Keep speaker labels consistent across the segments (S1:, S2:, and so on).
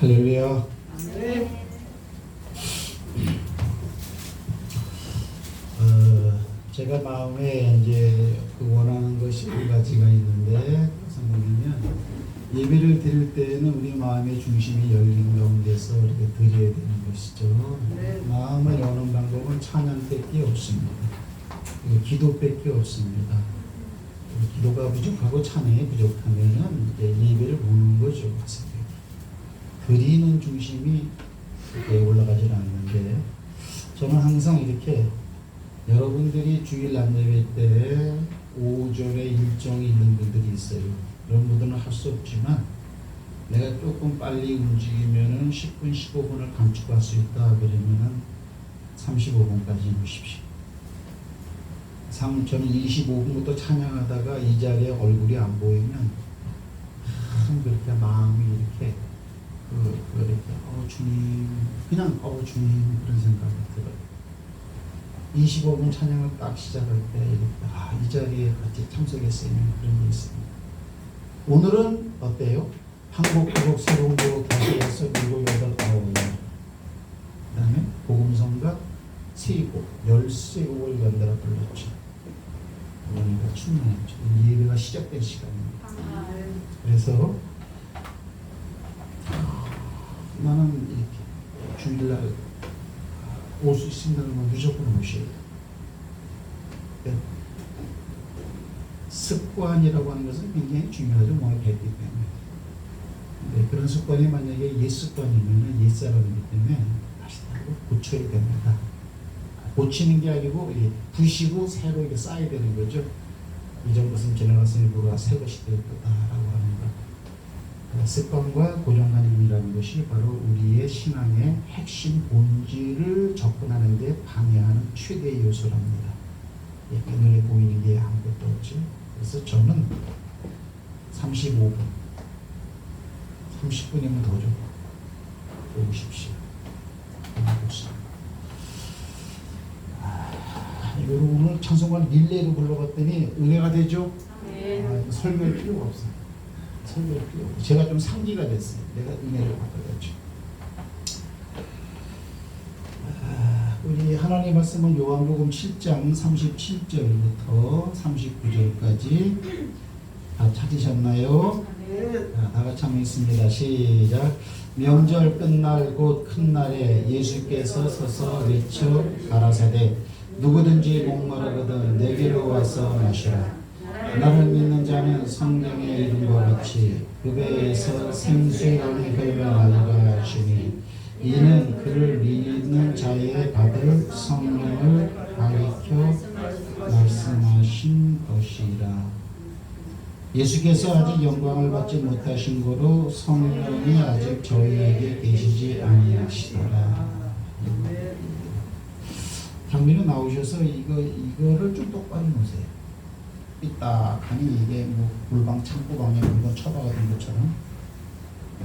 S1: 할렐루야.
S2: 네.
S1: 제가 마음에 이제 원하는 것이 두 가지가 있는데, 그래서 뭐냐면 예배를 드릴 때는 우리 마음의 중심이 열린 가운데서 이렇게 드려야 되는 것이죠.
S2: 네.
S1: 마음을 여는 방법은 찬양밖에 없습니다. 기도밖에 없습니다. 기도가 부족하고 찬양이 부족하면은 이제 예배를 보는 거죠. 드리는 중심이 이렇게 올라가질 않는데, 저는 항상 이렇게 여러분들이 주일 안예배 때 오전에 일정이 있는 분들이 있어요. 그런 분들은 할 수 없지만 내가 조금 빨리 움직이면은 10분, 15분을 감축할 수 있다 그러면은 35분까지 오십시오. 저는 25분부터 찬양하다가 이 자리에 얼굴이 안 보이면 참 그렇게 마음이 이렇게 이렇게 주님, 그냥 주님, 그런 생각이 들어요. 25분 찬양을 딱 시작할 때 이렇게 이 자리에 같이 참석했으면 그런 게 있습니다. 오늘은 어때요? 한국 부곡 새로운 곡 다시 해서 7, 8, 9개, 그 다음에 복음성가 3곡 13곡을 연달아 불렀죠. 그러니까 충분했죠. 예배가 시작된 시간입니다. 그래서 나는 이렇게 주일날 올 수 있습니다는 건 무조건 오셔야 돼요. 그러니까 습관이라고 하는 것은 굉장히 중요하죠. 몸에 뱉기 때문에. 근데 그런 습관이 만약에 옛 습관이면 옛 사람이기 때문에 다시 고쳐야 됩니다. 고치는 게 아니고 부시고 새로 이렇게 쌓아야 되는 거죠. 이전 것은 지나갔으니 보라 새 것이 되었다라고 하는 것. 습관과 고정관념이라는 것이 바로 우리의 신앙의 핵심 본질을 접근하는 데 방해하는 최대의 요소랍니다. 눈에 보이는 게 아무것도 없죠. 그래서 저는 35분, 30분이면 더 좀 오십시오. 이거를 오늘 찬송가 릴레이로 불러봤더니 은혜가 되죠?
S2: 네.
S1: 설교할 필요가 없어요. 설교할 필요 없어요. 제가 좀 상기가 됐어요. 내가 은혜를 받아가지고. 우리 하나님 말씀은 요한복음 7장 37절부터 39절까지 다 찾으셨나요?
S2: 네.
S1: 다 같이 한번 읽습니다. 시작. 명절 끝날 곧 큰 날에 예수께서 서서 외쳐 가라사대 누구든지 목마르거든 내게로 와서 마시라. 나를 믿는 자는 성령의 이름과 같이 그 배에서 생수의 흘러나오게 하시니 이는 그를 믿는 자의 받을 성령을 가리켜 말씀하신 것이라. 예수께서 아직 영광을 받지 못하신 거로 성령이 아직 저희에게 계시지 아니하시더라. 장미로 나오셔서 이거를 좀 똑바로 놓으세요. 삐딱하니 이게 뭐 골방 창고 방에 물건 처박아둔 것처럼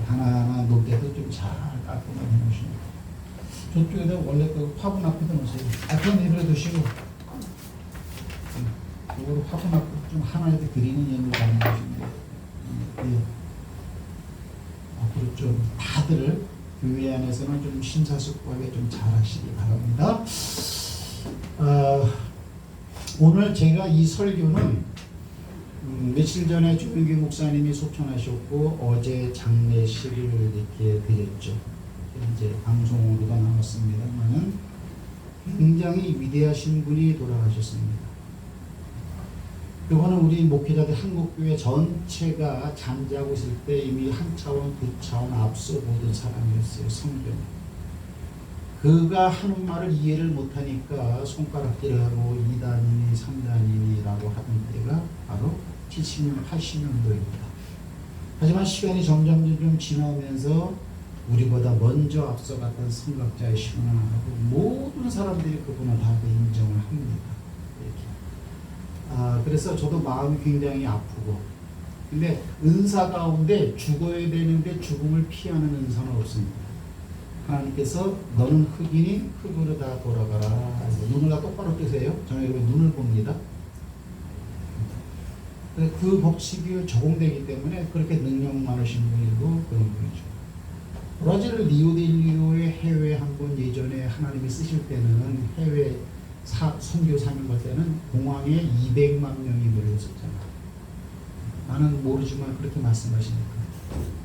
S1: 하나하나 놓을 때도 좀 잘 깔끔하게 놓으시고, 저쪽에다 원래 그 화분 앞에다 놓으세요. 그건 내버려두시고 이거를 화분 앞에 좀 하나에도 그리는 예물 가는 것인데, 앞으로 좀 다들 교회 안에서는 좀 심사숙고하게 좀 잘하시기 바랍니다. 오늘 제가 이 설교는 며칠 전에 조윤기 목사님이 소천하셨고 어제 장례식을 이렇게 드렸죠. 이제 방송으로도 나왔습니다만은 굉장히 위대하신 분이 돌아가셨습니다. 그거는 우리 목회자들 한국교회 전체가 잠자고 있을 때 이미 한 차원, 두 차원 앞서 모든 사람이었어요. 성경. 그가 하는 말을 이해를 못하니까 손가락질하고 2단이니 3단이니라고 하던 때가 바로 70년, 80년도입니다. 하지만 시간이 점점 지나면서 우리보다 먼저 앞서갔던 선각자의 신앙하고 모든 사람들이 그분을 다 인정을 합니다. 이렇게. 그래서 저도 마음이 굉장히 아프고, 근데 은사 가운데 죽어야 되는데 죽음을 피하는 은사는 없습니다. 하나님께서 너는 흙이니 흙으로 다 돌아가라. 눈을 다 똑바로 뜨세요. 저는 여러분 눈을 봅니다. 그 법칙이 적용되기 때문에 그렇게 능력 많으신 분이고 그런 분이죠. 브라질 리오델리오의 해외 한번 예전에 하나님이 쓰실 때는 해외 선교 사명 갈 때는 공항에 200만 명이 몰렸었잖아. 나는 모르지만 그렇게 말씀하시니까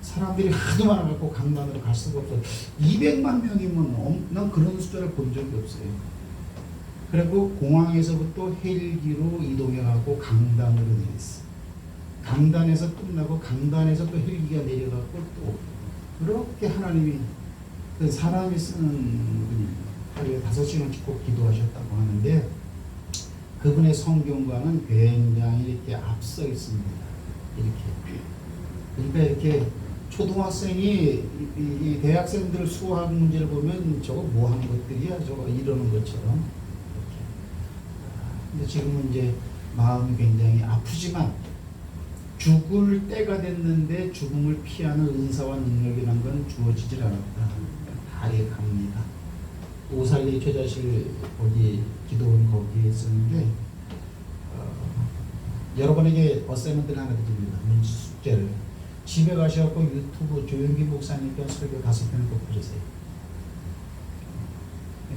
S1: 사람들이 하도 많아갖고 강단으로 갈 수가 없어. 200만 명이면 난 그런 숫자를 본 적이 없어요. 그리고 공항에서부터 헬기로 이동해가고 강단으로 내렸어. 강단에서 끝나고 강단에서 또 헬기가 내려갖고 또 그렇게 하나님이 그 사람이 쓰는 분이 하루에 5시간씩 꼭 기도하셨다고 하는데 그분의 성경과는 굉장히 이렇게 앞서 있습니다. 이렇게. 그러니까 이렇게 초등학생이 이 대학생들 수학 문제를 보면 저거 뭐 하는 것들이야? 저거 이러는 것처럼. 이렇게. 근데 지금은 이제 마음이 굉장히 아프지만 죽을 때가 됐는데 죽음을 피하는 은사와 능력이란 건 주어지질 않았다. 다 갑니다. 오살리 최자실 거기 기도원 거기에 있었는데 여러분에게 어사이먼트를 하나 드립니다. 문제 숙제를 집에 가셔서 유튜브 조영기 목사님께 설교 5편을 꼭 들으세요.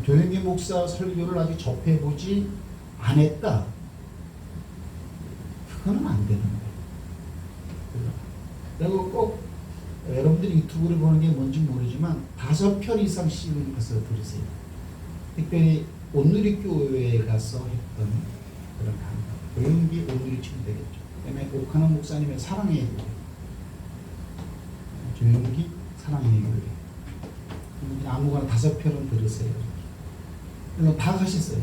S1: 조영기 목사 설교를 아직 접해보지 않았다. 그거는 안 되는 거예요. 그리고 꼭 여러분들이 유튜브를 보는 게 뭔지 모르지만 5편 이상 씌우면서 들으세요. 특별히 온누리교회에 가서 했던 그런 강좌. 조영기 온누리 치면 되겠죠. 그다음에 오카노 목사님의 사랑의 교회. 조영기 사랑의 교회. 아무거나 5편은 들으세요. 그래서 다 가셨어요.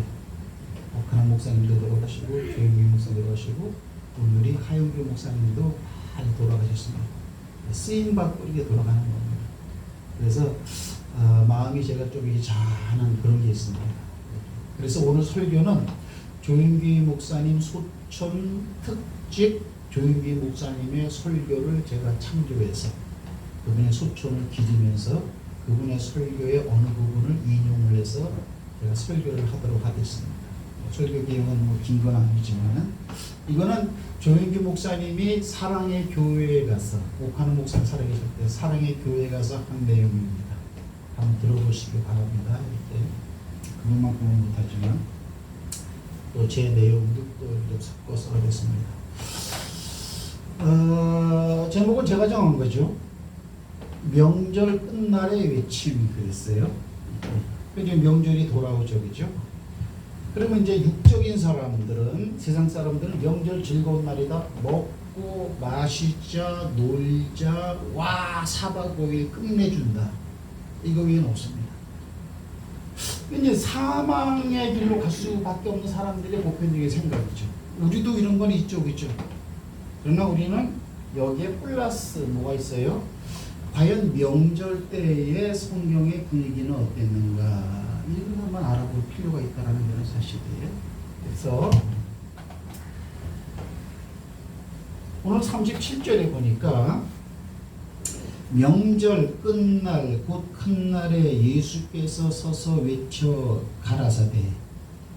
S1: 오카노 목사님도 들어가시고 조영기 목사님도 들어가시고 온누리 하영규 목사님도 많이 돌아가셨습니다. 쓰임받고 이렇게 돌아가는 겁니다. 그래서 마음이 제가 좀 잔한 그런 게 있습니다. 그래서 오늘 설교는 조영기 목사님 소천 특집 조영기 목사님의 설교를 제가 참조해서 그분의 소천을 기리면서 그분의 설교의 어느 부분을 인용을 해서 제가 설교를 하도록 하겠습니다. 설교 기형은 뭐 긴 건 아니지만은 이거는 조영기 목사님이 사랑의 교회에 가서 오카노 목사님 살아계실 때 사랑의 교회에 가서 한 내용입니다. 한번 들어보시기 바랍니다. 이렇게 그것만큼은 못하지만 또 제 내용도 또 이렇게 섞어서 하겠습니다. 제목은 제가 정한 거죠. 명절 끝날의 외침이 그랬어요. 이제 명절이 돌아오죠, 그죠? 그러면 이제 육적인 사람들은 세상 사람들은 명절 즐거운 날이다. 먹고 마시자 놀자 와 4박 5일 끝내준다. 이거 외에는 없습니다. 이제 사망의 길로 갈 수밖에 없는 사람들의 보편적인 생각이죠. 우리도 이런 건 있죠, 그죠? 그러나 우리는 여기에 플러스 뭐가 있어요? 과연 명절 때의 성경의 분위기는 어땠는가? 이걸 한번 알아볼 필요가 있다는 그런 사실이에요. 그래서 오늘 37절에 보니까 명절 끝날 곧 큰 날에 예수께서 서서 외쳐 가라사대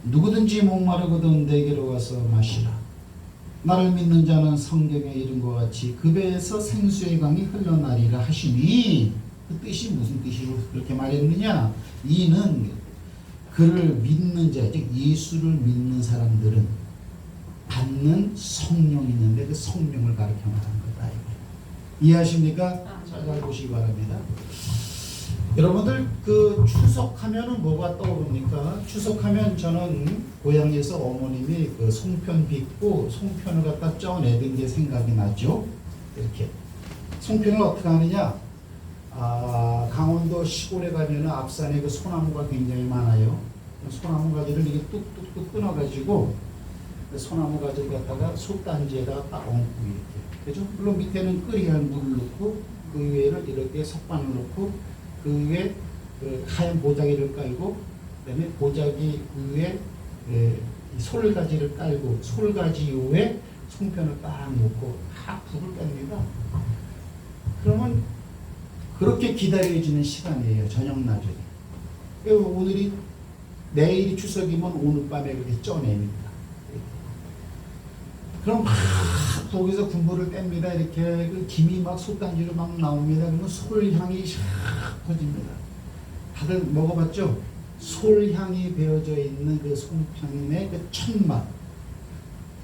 S1: 누구든지 목마르거든 내게로 와서 마시라. 나를 믿는 자는 성경에 이름과 같이 그 배에서 생수의 강이 흘러나리라 하시니 그 뜻이 무슨 뜻으로 그렇게 말했느냐? 이는 그를 믿는 자, 즉 예수를 믿는 사람들은 받는 성령이 있는데 그 성령을 가르쳐 말하는 거다. 이해하십니까? 잘 보시기 바랍니다. 여러분들 그 추석하면은 뭐가 떠오릅니까? 추석하면 저는 고향에서 어머님이 그 송편 빚고 송편을 갖다 쪄내던 게 생각이 나죠. 이렇게 송편을 어떻게 하느냐? 강원도 시골에 가면은 앞산에 그 소나무가 굉장히 많아요. 소나무 가지를 이렇게 뚝뚝뚝 끊어가지고 그 소나무 가지를 갖다가 솥단지에다가 딱 얹고 이렇게. 그죠? 물론 밑에는 끓이한 물을 넣고 그 위에는 이렇게 석반을 넣고 그 위에 그 하얀 보자기를 깔고 그다음에 보자기 위에 솔가지를 깔고 솔가지 위에 송편을 딱 놓고 딱 불을 뺍니다. 그러면 그렇게 기다려지는 시간이에요. 저녁 나절이. 오늘이 내일이 추석이면 오늘 밤에 그렇게 쪄냅니다. 그럼 막 독에서 군부를 뗍니다. 이렇게 그 김이 막 솥단지로 막 나옵니다. 그러면 솔향이 샥 퍼집니다. 다들 먹어봤죠? 솔향이 배어져 있는 그 송편의 그 첫맛.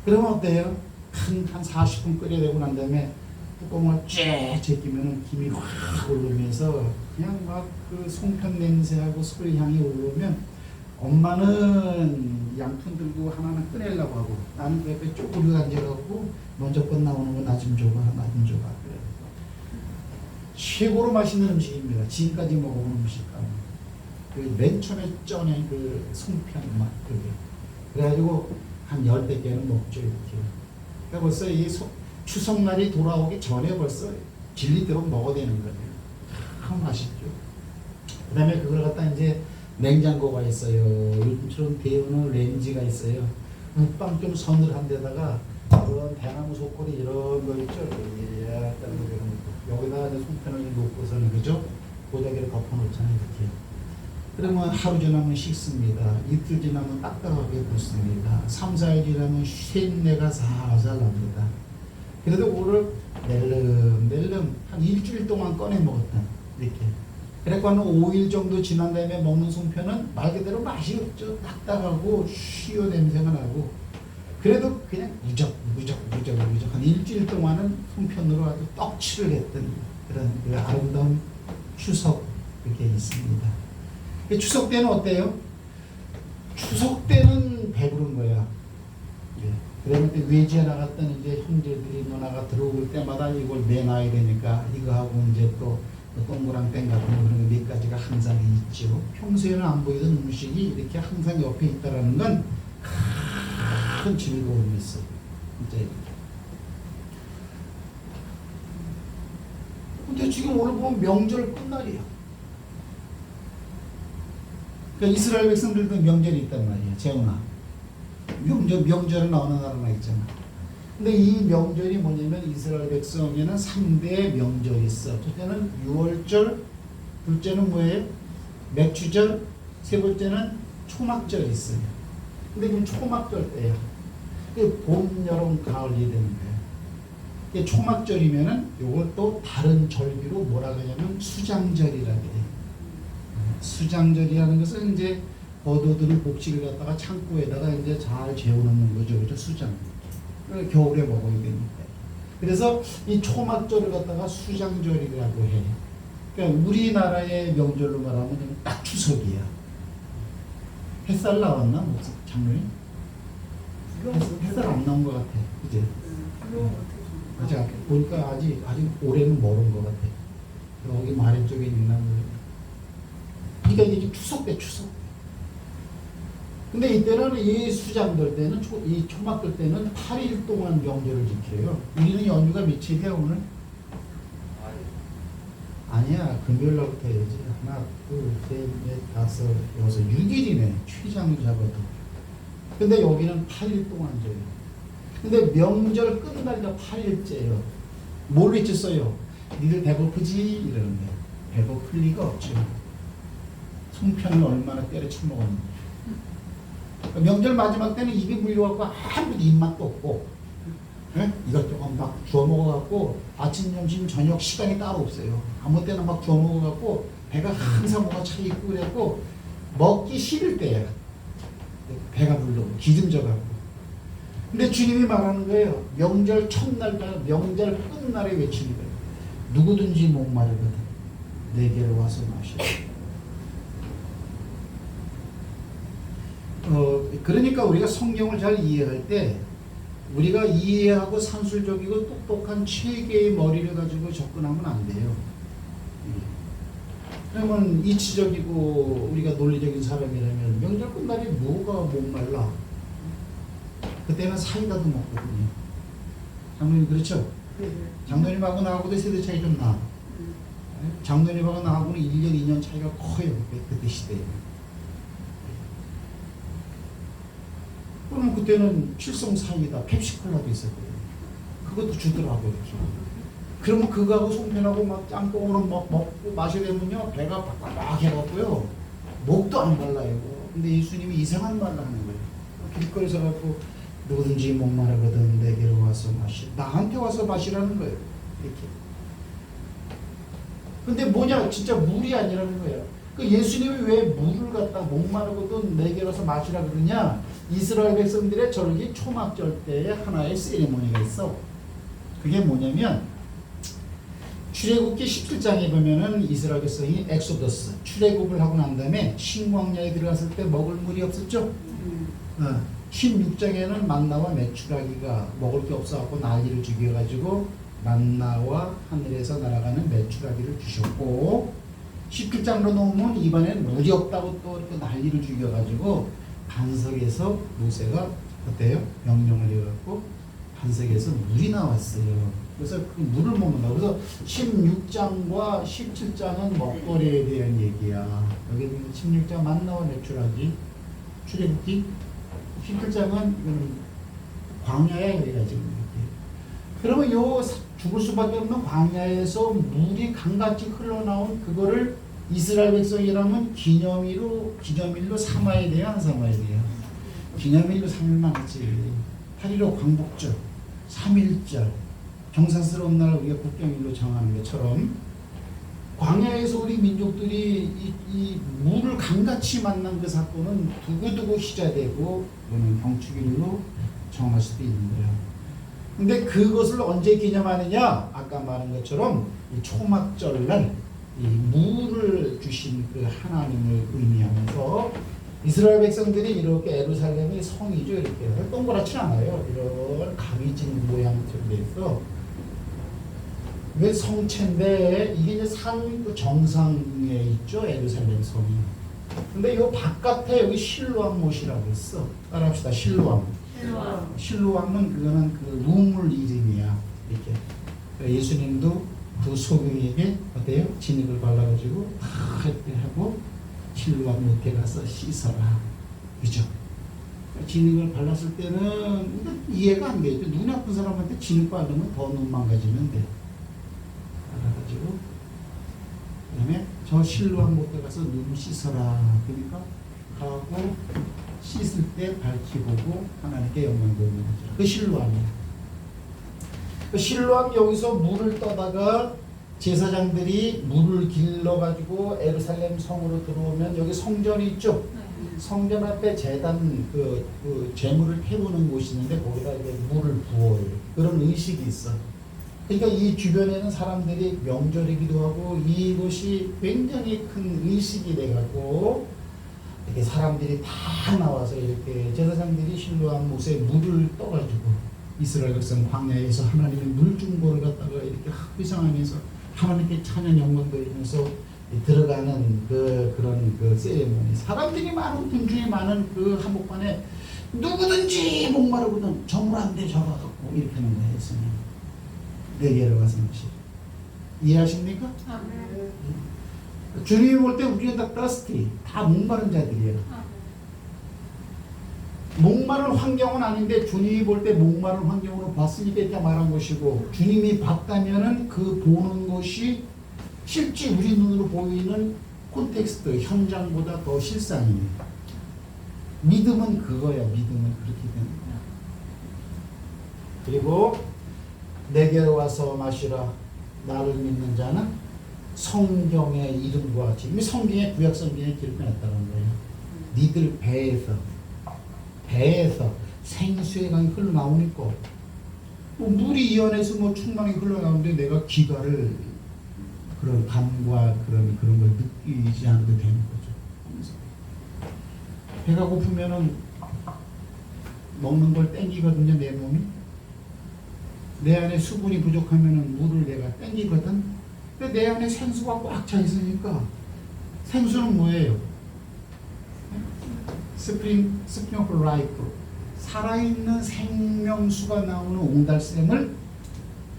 S1: 그러면 어때요? 한 40분 끓여내고 난 다음에 뚜껑을 쫙 제끼면 김이 확 오르면서 그냥 막 그 송편 냄새하고 솔향이 올라오면 엄마는 양푼 들고 하나는 꺼내려고 하고 나는 그 옆에 쪼그려 앉아갖고 먼저 건 나오는 거 나 좀 줘봐, 나 좀 줘봐. 그래. 최고로 맛있는 음식입니다. 지금까지 먹어본 음식 가운데. 그 맨 처음에 쪄낸 그 송편 맛, 그게. 그래가지고 한 10개 먹죠, 이렇게. 그러니까 벌써 이 추석날이 돌아오기 전에 벌써 질리도록 먹어야 되는 거예요. 참 맛있죠. 그 다음에 그걸 갖다 이제 냉장고가 있어요. 요즘처럼 데우는 렌지가 있어요. 묵방 좀 서늘한 데다가 그런 대나무 속꼬리 이런 거 있죠. 여기다가 이제 송편을 놓고서는 그죠? 고데기를 덮어놓잖아요. 이렇게. 그러면 하루 지나면 식습니다. 이틀 지나면 딱딱하게 붙습니다. 3, 4일 지나면 쉰내가 살살 납니다. 그래도 그거를 낼름 한 일주일 동안 꺼내 먹었다. 이렇게. 그래서 한 5일 정도 지난 다음에 먹는 송편은 말 그대로 맛이 없죠. 딱딱하고 쉬어 냄새가 나고. 그래도 그냥 무적 한 일주일 동안은 송편으로 아주 떡칠을 했던 그런 그 아름다운 추석 그게 있습니다. 추석 때는 어때요? 추석 때는 배부른 거야. 예. 그다음에 또 외지에 나갔던 이제 형제들이 누나가 들어올 때마다 이걸 내놔야 되니까 이거 하고 이제 또 동그랑땡 같은 거 그런 몇 가지가 항상 있죠. 평소에는 안 보이던 음식이 이렇게 항상 옆에 있다라는 건 큰 즐거움이 있어요. 이제. 근데 지금 오늘 보면 명절 끝날이에요. 그러니까 이스라엘 백성들도 명절이 있단 말이에요. 재훈아. 명절은 어느 나라나 있잖아. 근데 이 명절이 뭐냐면 이스라엘 백성에는 3대 명절이 있어. 첫째는 6월절, 둘째는 뭐예요? 맥주절, 세 번째는 초막절이 있어요. 근데 이건 초막절 때야. 봄, 여름, 가을이 되는 거예요. 초막절이면은 이걸 또 다른 절기로 뭐라 그러냐면 수장절이라고 해요. 수장절이라는 것은 이제 버도들은 곡식을 갖다가 창고에다가 이제 잘 재워놓는 거죠. 그죠? 수장. 겨울에 먹어야 되니까. 그래서 이 초막절을 갖다가 수장절이라고 해. 그러니까 우리나라의 명절로 말하면 딱 추석이야. 햇살 나왔나? 무슨 장로님? 햇살 안 나온 것 같아. 그제? 맞아. 보니까 아직 올해는 멀은 것 같아. 여기 마련 쪽에 있나 모르겠네. 그러니까 이게 추석 때 추석. 근데 이때는 이 수장들 때는 이 초막들 때는 8일 동안 명절을 지켜요. 우리는 연휴가 며칠이야 오늘? 아니야. 금요일 날부터 해야지. 하나, 둘, 셋, 넷, 다섯, 여섯, 6일이네. 최장을 잡아도. 근데 여기는 8일 동안 줘요. 근데 명절 끝날이가 8일째예요. 뭘 외쳤어요? 니들 배고프지? 이러는 거예요. 배고플 리가 없죠. 송편을 얼마나 때려쳐먹었는지. 명절 마지막 때는 입이 물려갖고 아무도 입맛도 없고, 네? 이것저것 막 주워 먹어갖고 아침, 점심, 저녁 시간이 따로 없어요. 아무 때나 막 주워 먹어갖고 배가 항상 뭐가 차 있고 그래갖고 먹기 싫을 때야. 배가 불러고 기름져갖고. 근데 주님이 말하는 거예요. 명절 첫날과 명절 끝날에 외치는 거예요. 누구든지 목마르거든 내게로 와서 마시라. 그러니까 우리가 성경을 잘 이해할 때 우리가 이해하고 산술적이고 똑똑한 체계의 머리를 가지고 접근하면 안 돼요. 그러면 이치적이고 우리가 논리적인 사람이라면 명절 끝날에 뭐가 목말라? 그때는 사이다도 먹거든요. 장로님 그렇죠?
S2: 네.
S1: 장로님하고 나하고도 세대 차이 좀 나. 장로님하고 나하고는 1년, 2년 차이가 커요. 그때 시대에. 그러면 그때는 칠성 사이다, 펩시콜라도 있었거든요. 그것도 주더라고요. 그러면 그거하고 송편하고 막 짬뽕으로 먹고 마시려면요 배가 빡빡 해갖고요 목도 안 말라요. 근데 예수님이 이상한 말을 하는 거예요. 길거리에서 갖고 누구든지 목마르거든 내게로 와서 마시. 나한테 와서 마시라는 거예요. 이렇게. 근데 뭐냐? 진짜 물이 아니라는 거예요. 그 예수님이 왜 물을 갖다 목마르거든 내게로 와서 마시라 그러냐? 이스라엘 백성들의 절기 초막절 때에 하나의 세리머니가 있어. 그게 뭐냐면 출애굽기 17장에 보면은 이스라엘 백성이 엑소더스 출애굽을 하고 난 다음에 신광야에 들어갔을 때 먹을 물이 없었죠. 16장에는 만나와 메추라기가 먹을 게 없어갖고 난리를 죽여가지고 만나와 하늘에서 날아가는 메추라기를 주셨고 17장으로 넘으면 이번엔 물이 없다고 또 이렇게 난리를 죽여가지고 반석에서 모세가 어때요? 명령을 해갖고 반석에서 물이 나왔어요. 그래서 그 물을 먹는다. 그래서 16장과 17장은 먹거리에 대한 얘기야. 여기는 16장 만나와 메추라기 출애굽기 17장은 광야야 여기가 지금 이렇게. 그러면 요 죽을 수밖에 없는 광야에서 물이 강같이 흘러나온 그거를 이스라엘 백성이라면 기념일로 삼아야 돼요, 안 삼아야 돼요? 기념일로 삼을만 하지. 8.15 광복절, 3.1절, 경사스러운 날 우리가 국경일로 정하는 것처럼 광야에서 우리 민족들이 이 물을 강같이 만난 그 사건은 두고두고 희자되고 또는 경축일로 정할 수도 있는 거예요. 근데 그것을 언제 기념하느냐? 아까 말한 것처럼 이 초막절날 이 물을 주신 그 하나님을 의미하면서 이스라엘 백성들이 이렇게 예루살렘이 성이죠. 이렇게 동그랗지 않아요. 이런 가위진 모양처럼 돼 있어. 왜 성체인데 이게 이제 산 그 정상에 있죠. 예루살렘 성이. 근데 요 바깥에 여기 실로암 못이라고 있어. 따라합시다. 실로암. 실로암은 그거는 그 우물 이름이야. 이렇게. 예수님도 그 소경에게 어때요? 진흙을 발라가지고 이렇게 하고 실로암 못에 가서 씻어라. 그죠? 진흙을 발랐을 때는 이해가 안 되죠. 눈 아픈 사람한테 진흙 바르면 더 눈 망가지면 돼. 발라가지고 그다음에 저 실로암 못에 가서 눈 씻어라. 그러니까 가고 씻을 때 밝히보고 하나님께 영광 돌리는 거죠. 그 실로암이야. 그 실로암 여기서 물을 떠다가 제사장들이 물을 길러가지고 예루살렘 성으로 들어오면 여기 성전이 있죠. 성전 앞에 제단 그 제물을 태우는 곳이 있는데 거기다 이렇게 물을 부어요. 그런 의식이 있어. 그러니까 이 주변에는 사람들이 명절이기도 하고 이곳이 굉장히 큰 의식이 돼가지고 이렇게 사람들이 다 나와서 이렇게 제사장들이 실로암 못에 물을 떠가지고 이스라엘 백성 광야에서 하나님의 물중보를 갖다가 이렇게 회상하면서 하나님께 찬양 영광 돌리면서 들어가는 그런 그 세레모니. 사람들이 많은 군중에 많은 그 한복판에 누구든지 목마르거든 저물 안 돼 저거 이렇게 하는 거예요. 예수님. 내게로 와서 마시. 이해하십니까? 주님이 볼 때 우리는 다 더스티, 다 목마른 자들이에요. 목마른 환경은 아닌데 주님이 볼 때 목마른 환경으로 봤으니까 이렇게 말한 것이고 주님이 봤다면은 그 보는 것이 실제 우리 눈으로 보이는 콘텍스트, 현장보다 더 실상입니다. 믿음은 그거야. 믿음은 그렇게 되는 거야. 그리고 내게로 와서 마시라. 나를 믿는 자는 성경의 이름과 지금 성경의 구약 성경에 기록해놨다는 거예요. 니들 배에서 생수의 강이 흘러나오니까 뭐 물이 이 안에서 뭐 충만히 흘러나오는데 내가 기가를 그런 감과 그런 걸 느끼지 않아도 되는 거죠. 배가 고프면은 먹는 걸 땡기거든요. 내 몸이. 내 안에 수분이 부족하면은 물을 내가 땡기거든. 근데 내 안에 생수가 꽉 차 있으니까 생수는 뭐예요? 스프링 오브 라이프, 살아있는 생명수가 나오는 옹달샘을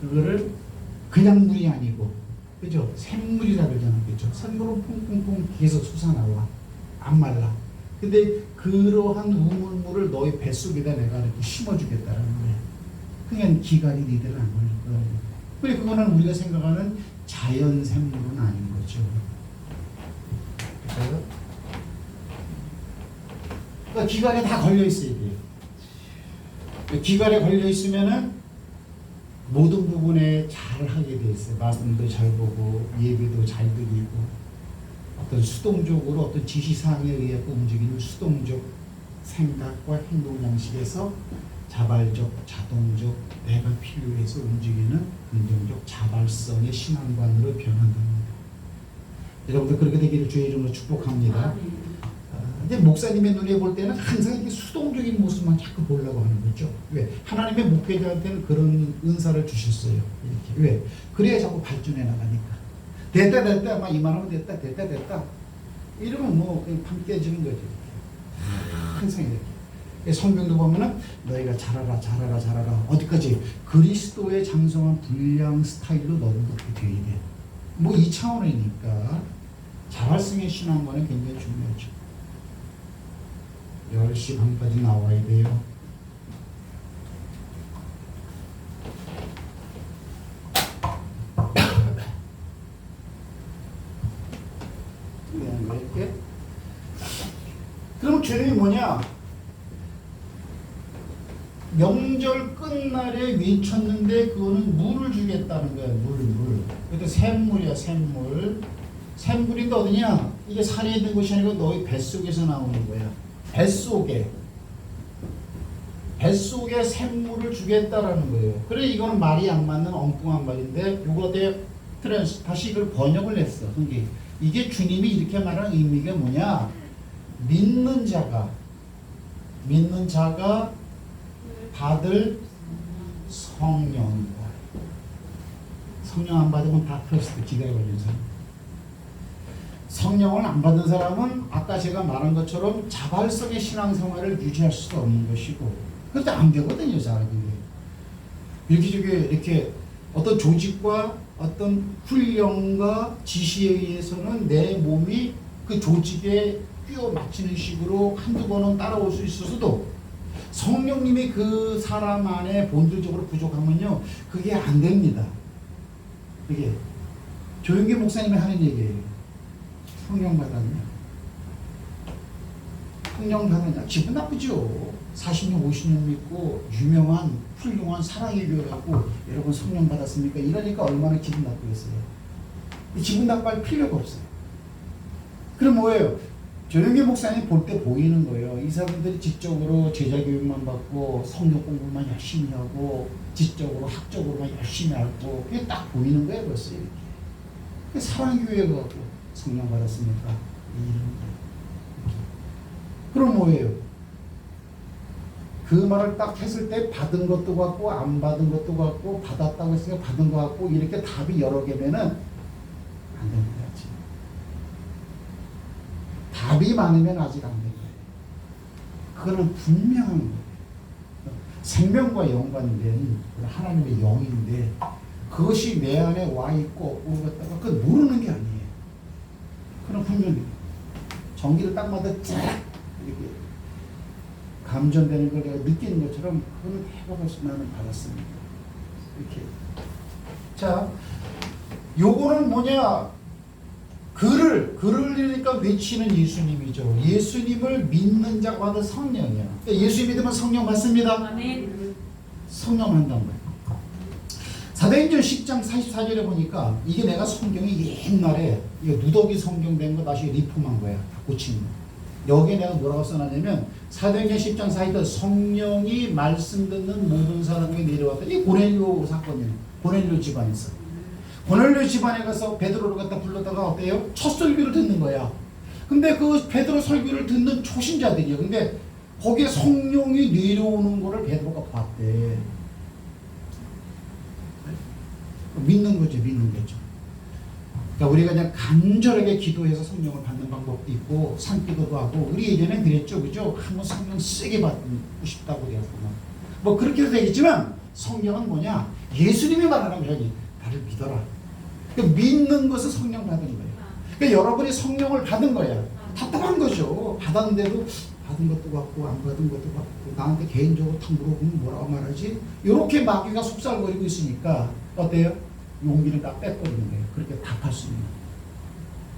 S1: 그거를 그냥 물이 아니고 그죠? 샘물이라 그러잖아. 그죠? 샘물은 퐁퐁퐁 계속 솟아나와. 안 말라. 근데 그러한 우물물을 너희 뱃속에다 내가 이렇게 심어주겠다는 거야. 그냥 기간이 니들 안 걸릴 거야. 그래, 그거는 우리가 생각하는 자연 샘물은 아닌 거죠. 그래서 그러니까 기간에 다 걸려 있어야 돼요. 기갈에 걸려 있으면은 모든 부분에 잘 하게 돼 있어요. 말씀도 잘 보고 예배도 잘 드리고 어떤 수동적으로 어떤 지시사항에 의해 움직이는 수동적 생각과 행동 양식에서 자발적, 자동적, 내가 필요해서 움직이는 긍정적 자발성의 신앙관으로 변한답니다. 여러분들 그렇게 되기를 주의 이름으로 축복합니다. 근데 목사님의 눈에 볼 때는 항상 이렇게 수동적인 모습만 자꾸 보려고 하는 거죠. 왜? 하나님의 목회자한테는 그런 은사를 주셨어요. 이렇게. 왜? 그래야 자꾸 발전해 나가니까. 됐다, 막 이만하면 됐다. 이러면 뭐 그냥 판 깨지는 거죠. 항상 이렇게. 성경도 보면은 너희가 잘하라. 어디까지? 그리스도의 장성한 분량 스타일로 너는 그렇게 돼야 돼. 뭐 이 차원이니까 자발성의 신앙과는 굉장히 중요하죠. 10시 반까지 나와야 돼요. 이렇게. 그럼 죄는 뭐냐? 명절 끝날에 외쳤는데 그거는 물을 주겠다는 거야. 물. 그것도 샘물이야. 샘물인데 어디냐? 이게 산에 있는 곳이 아니고 너희 뱃속에서 나오는 거야. 뱃속에 샘물을 주겠다라는 거예요. 그래 이거는 말이 안 맞는 엉뚱한 말인데 요거 다시 이걸 번역을 했어. 이게 주님이 이렇게 말하는 의미가 뭐냐? 믿는 자가 받을 성령이다. 성령 안 받으면 다 프레스트 기대에 걸린 사람. 성령을 안 받은 사람은 아까 제가 말한 것처럼 자발성의 신앙생활을 유지할 수가 없는 것이고 그것도 안 되거든요. 잘 이렇게 어떤 조직과 어떤 훈련과 지시에 의해서는 내 몸이 그 조직에 끼워 맞추는 식으로 한두 번은 따라올 수 있어서도 성령님이 그 사람 안에 본질적으로 부족하면요 그게 안 됩니다. 그게 조용기 목사님이 하는 얘기예요. 성령 받았냐? 기분 나쁘죠. 40년, 50년 믿고 유명한 훌륭한 사랑의 교회라고 여러분 성령 받았습니까? 이러니까 얼마나 기분 나쁘겠어요. 기분 나빠할 필요가 없어요. 그럼 뭐예요? 조영기 목사님 볼 때 보이는 거예요. 이 사람들이 지적으로 제자 교육만 받고 성경 공부만 열심히 하고 지적으로 학적으로만 열심히 하고 그게 딱 보이는 거예요. 벌써 이렇게. 사랑의 교회가 갖고 성령 받았습니까? 이런 거예요. 그럼 뭐예요? 그 말을 딱 했을 때 받은 것도 같고 안 받은 것도 같고 받았다고 했으니까 받은 것 같고 이렇게 답이 여러 개면은 안 됩니다. 지금. 답이 많으면 아직 안 됩니다. 그거는 분명한 거예요. 생명과 연관된 하나님의 영인데 그것이 내 안에 와 있고 없고 그랬다가 그걸 모르는 게 아니에요. 그건 분명히 전기를 딱 맞아 쫙 이렇게 감전되는 걸 내가 느끼는 것처럼 그거는 해봐서 나는 받았습니다. 이렇게. 자, 요거는 뭐냐? 글을 읽으니까 외치는 예수님이죠. 예수님을 믿는 자가 받은 성령이야. 예수 믿으면 성령 받습니다. 아멘. 성령 한다는 거예요. 사도행전 10장 44절에 보니까 이게 내가 성경이 옛날에 이거 누더기 성경 된 거 다시 리폼한 거야. 고친 거. 여기에 내가 뭐라고 써놨냐면 사도행전 10장 44절 성령이 말씀 듣는 모든 사람에게 내려왔다. 이 고넬료 사건이에요. 고넬료 집안에서. 고넬료 집안에 가서 베드로를 갖다 불렀다가 어때요? 첫 설교를 듣는 거야. 근데 그 베드로 설교를 듣는 초신자들이에요. 근데 거기에 성령이 내려오는 거를 베드로가 봤대. 믿는 거죠. 그러니까 우리가 그냥 간절하게 기도해서 성령을 받는 방법도 있고 산기도도 하고 우리 예전에 그랬죠. 그죠? 한번 성령 세게 받고 싶다고 그래서 뭐 그렇게도 되겠지만 성령은 뭐냐? 예수님이 말하는 거지. 나를 믿어라. 그러니까 믿는 것은 성령 받은 거예요. 그러니까 여러분이 성령을 받은 거야. 답답한 거죠. 받았는데도 받은 것도 같고 안 받은 것도 같고 나한테 개인적으로 탁 물어보면 뭐라고 말하지? 이렇게 마귀가 속살거리고 있으니까 어때요? 용기를 다 빼버리는 거예요. 그렇게 답할 수 있는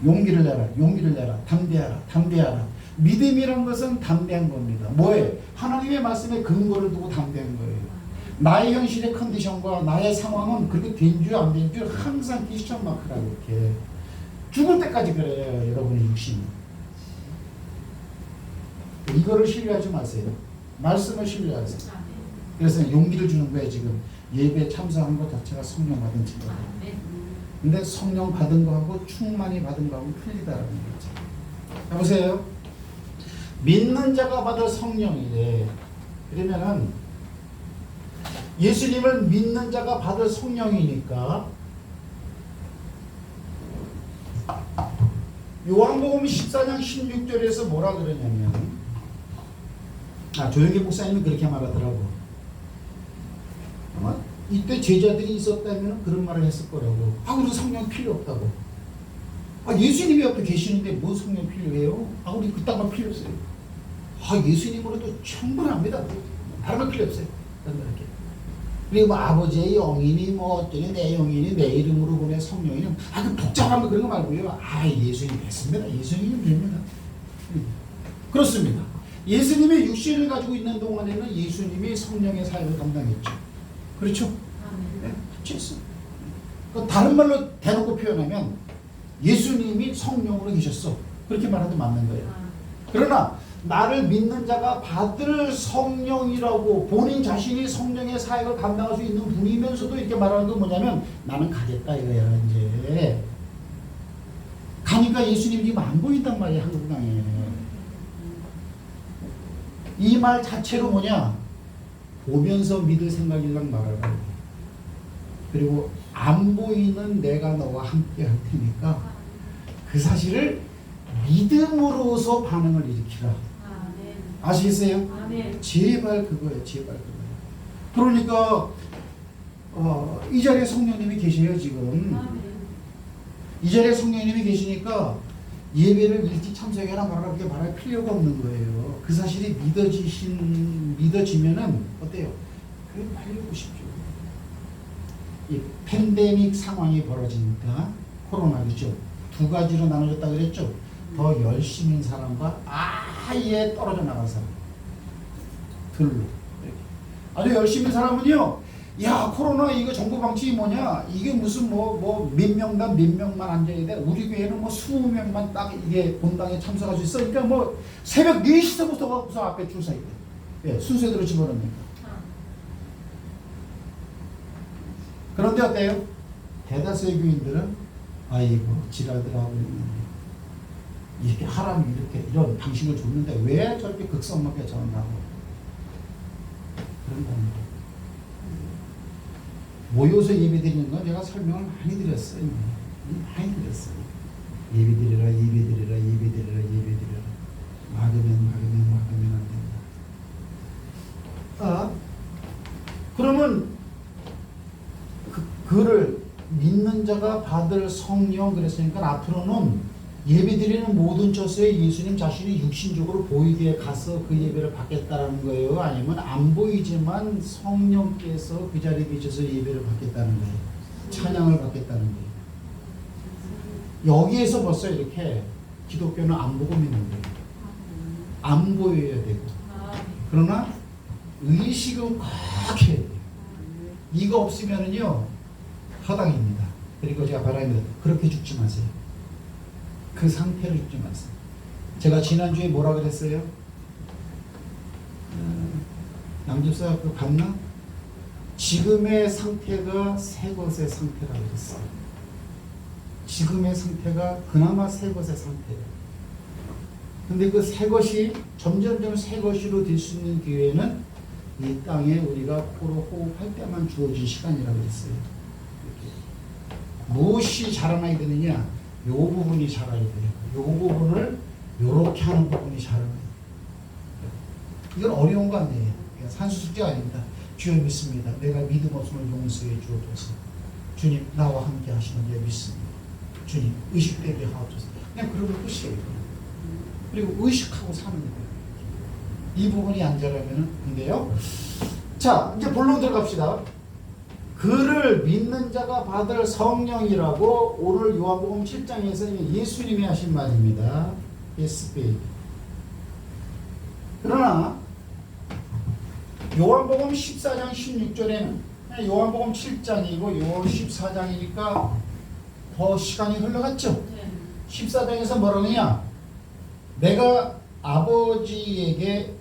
S1: 용기를 내라. 담대하라. 믿음이란 것은 담대한 겁니다. 뭐예요? 하나님의 말씀에 근거를 두고 담대한 거예요. 나의 현실의 컨디션과 나의 상황은 그렇게 된 줄 안 된 줄 항상 키스천 마크라고 이렇게 죽을 때까지 그래요. 여러분의 육신이. 이거를 신뢰하지 마세요. 말씀을 신뢰하세요. 그래서 용기를 주는 거예요. 지금 예배에 참석한 것 자체가 성령 받은 증거예요. 근데 성령 받은 거하고 충만히 받은 거하고 틀리다라는 거죠. 보세요. 믿는 자가 받을 성령이래. 그러면은 예수님을 믿는 자가 받을 성령이니까 요한복음 14장 16절에서 뭐라 그러냐면 조영기 목사님이 그렇게 말하더라고. 아마 이때 제자들이 있었다면 그런 말을 했을 거라고. 우리 성령 필요 없다고. 예수님이 옆에 계시는데 뭔 성령 필요해요? 우리 그딴 거 필요 없어요. 예수님으로도 충분합니다. 다른 거 필요 없어요. 이렇게. 그리고 뭐 아버지의 영이니 뭐 어쩌니 내 영이니 내 이름으로 보내 성령이니 그 복잡한 거 그런 거 말고요. 예수님 됐습니다. 예수님은 됩니다. 그렇습니다. 예수님의 육신을 가지고 있는 동안에는 예수님이 성령의 사역을 감당했죠. 그렇죠? 네, 그렇죠. 다른 말로 대놓고 표현하면 예수님이 성령으로 계셨어. 그렇게 말해도 맞는 거예요. 그러나 나를 믿는 자가 받을 성령이라고 본인 자신이 성령의 사역을 감당할 수 있는 분이면서도 이렇게 말하는 건 뭐냐면 나는 가겠다 이거야. 이제 가니까 예수님이 지금 안 보인단 말이야. 한국 땅에. 이 말 자체로 뭐냐? 보면서 믿을 생각이랑 말하라. 그리고 안 보이는 내가 너와 함께 할 테니까 그 사실을 믿음으로서 반응을 일으키라. 아시겠어요? 제발 그거예요. 제발 그거예요. 그러니까 이 자리에 성령님이 계셔요. 지금 이 자리에 성령님이 계시니까 예배를 일찍 참석해라 말하라 그렇게 말할 필요가 없는 거예요. 그 사실이 믿어지면은 어때요? 그래 빨리 오고 싶죠. 이 팬데믹 상황이 벌어지니까 코로나 그죠? 두 가지로 나눠졌다 그랬죠. 더 열심인 사람과 아예 떨어져 나간 사람. 둘로. 아주 열심인 사람은요. 야 코로나 이거 정부 방침이 뭐냐? 이게 무슨 뭐 몇 명당 몇 명만 앉아야 돼? 우리 교회는 뭐 20명만 딱 이게 본당에 참석할 수 있어. 그러니까 뭐 새벽 4시부터 가서 앞에 줄 서 있대. 순서대로 집어넣으니까. 그런데 어때요? 대다수의 교인들은 아이고 지랄들하고 이렇게 하라면 이렇게 이런 방식을 줬는데 왜 저렇게 극성맞게 전하고 그런 겁니다. 모여서 예배드리는 건 제가 설명을 많이 드렸어요. 많이 드렸어요. 예배드리라 예배드리라 예배드리라 예배드리라 막으면 안 된다. 그러면 그를 믿는 자가 받을 성령 그랬으니까 앞으로는 예배드리는 모든 처소에 예수님 자신이 육신적으로 보이게 가서 그 예배를 받겠다는 거예요? 아니면 안 보이지만 성령께서 그 자리에 계셔서 예배를 받겠다는 거예요? 찬양을 받겠다는 거예요? 여기에서 벌써 이렇게 기독교는 안 보고 믿는 거예요. 안 보여야 되고. 그러나 의식은 꼭 해야 돼요. 이거 없으면은요 허당입니다. 그리고 제가 바랍니다. 그렇게 죽지 마세요. 그 상태로 죽지 마세요. 제가 지난주에 뭐라 그랬어요? 양집사 그 봤나? 지금의 상태가 새 것의 상태라고 그랬어요. 지금의 상태가 그나마 새 것의 상태예요. 근데 그 새 것이 점점점 새 것으로 될 수 있는 기회는 이 땅에 우리가 코로 호흡할 때만 주어진 시간이라고 그랬어요. 무엇이 자라나야 되느냐? 요 부분이 자라야 돼요. 요 부분을 요렇게 하는 부분이 자라야 돼요. 이건 어려운 거 아니에요. 산수숙제가 아닙니다. 주여 믿습니다. 내가 믿음 없음을 용서해 주옵소서. 주님 나와 함께 하시는 데 믿습니다. 주님 의식되게 하옵소서. 그냥 그러면 끝이에요. 그리고 의식하고 사는 거예요. 이 부분이 안 자라면은 근데요. 자 이제 본론 들어갑시다. 그를 믿는 자가 받을 성령이라고 오늘 요한복음 7장에서 예수님이 하신 말입니다. 예스페이. 그러나 요한복음 14장 16절에는 요한복음 7장이고 요한 14장이니까 더 시간이 흘러갔죠. 14장에서 뭐라고 하냐? 내가 아버지에게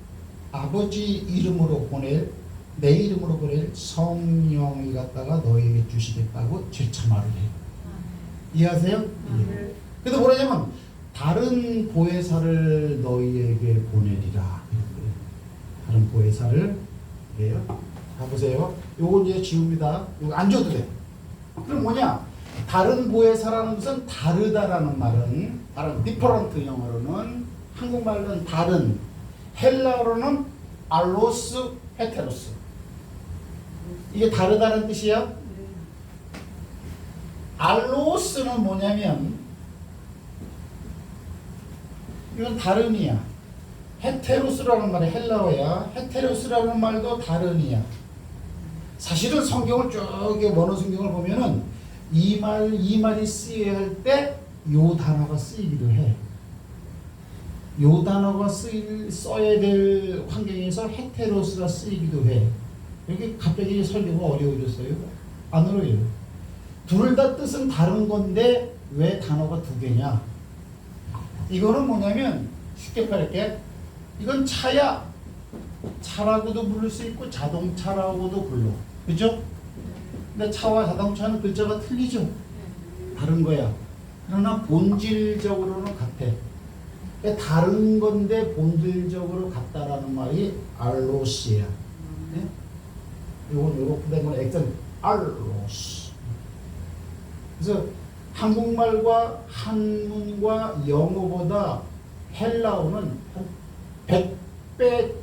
S1: 아버지 이름으로 보낼 내 이름으로 보낼 성령이 갖다가 너에게 주시겠다고 재차 말을 해요. 이해하세요? 그래서 뭐라냐면 다른 보혜사를 너희에게 보내리라. 다른 보혜사를 그래요. 자 보세요. 요거 이제 지웁니다. 이거 안 줘도 돼. 그럼 뭐냐? 다른 보혜사라는 것은 다르다라는 말은 다른 different 영어로는 한국말로는 다른 헬라어로는 알로스 헤테로스. 이게 다르다는 뜻이야? 알로스는 뭐냐면 이건 다른이야. 헤테로스라는 말이 헬라어야. 헤테로스라는 말도 다른이야. 사실은 성경을 쭉 원어 성경을 보면은 이 말이 쓰여야 할 때 요 단어가 쓰이기도 해. 요 단어가 써야 될 환경에서 헤테로스가 쓰이기도 해. 이렇게 갑자기 설교가 어려워졌어요? 안 어려워요. 둘 다 뜻은 다른 건데 왜 단어가 두 개냐? 이거는 뭐냐면 쉽게 말할게. 이건 차야. 차라고도 부를 수 있고 자동차라고도 불러. 그죠? 근데 차와 자동차는 글자가 틀리죠? 다른 거야. 그러나 본질적으로는 같아. 그러니까 다른 건데 본질적으로 같다라는 말이 알로스야. 네? 이건 이렇게 된 건 액션 알로스. 그래서 한국말과 한문과 영어보다 헬라어는 한 100배,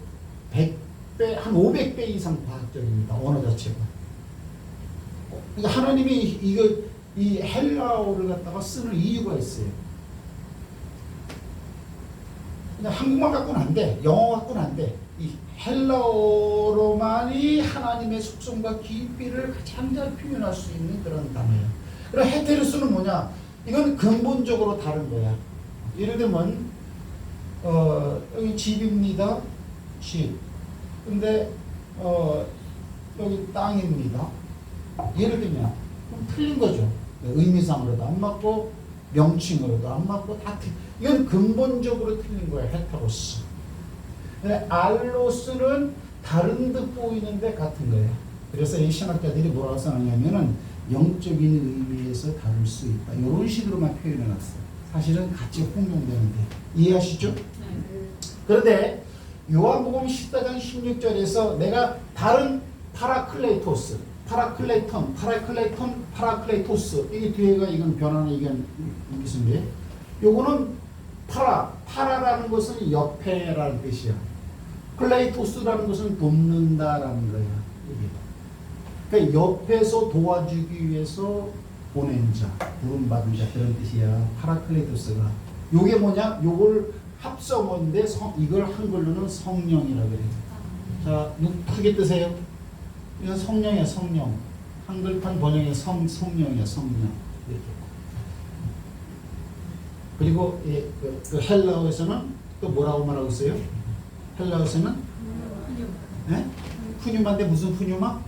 S1: 한 500배 이상 과학적입니다. 언어 자체가. 그러니까 하나님이 이 헬라어를 갖다가 쓰는 이유가 있어요. 그냥 한국말 갖고는 안 돼. 영어 갖고는 안 돼. 이 헬라어로만이 하나님의 속성과 깊이를 가장 잘 표현할 수 있는 그런 단어예요. 그럼 헤테로스는 뭐냐? 이건 근본적으로 다른 거야. 예를 들면 여기 집입니다. 집. 근데 여기 땅입니다. 예를 들면 그럼 틀린 거죠. 의미상으로도 안 맞고 명칭으로도 안 맞고 다 이건 근본적으로 틀린 거야. 헤테로스. 근데 알로스는 다른 듯 보이는데 같은 거예요. 그래서 이 신학자들이 뭐라고 써놨냐면은 영적인 의미에서 다를 수 있다. 이런 식으로만 표현해놨어요. 사실은 같이 혼용되는데 이해하시죠? 그런데 요한복음 14장 16절에서 내가 다른 파라클레이토스, 파라클레이토스 이 뒤에가 이건 변화는 이건 무슨데? 요거는 파라라는 것은 옆에라는 뜻이야. 클레이토스라는 것은 돕는다라는 거야. 그러니까 옆에서 도와주기 위해서 보낸 자, 부름받은 자 그런 뜻이야. 파라클레이토스가. 요게 뭐냐? 요걸 합성어인데 이걸 한글로는 성령이라고 그래요. 자, 크게 뜨세요. 이건 성령이야, 성령. 한글판 번역의 성령이야, 성령. 이렇게. 그리고 그 헬라어에서는 또 뭐라고 말하고 있어요? 헬라어에서는 네? 푸뉴마인데 무슨 푸뉴마?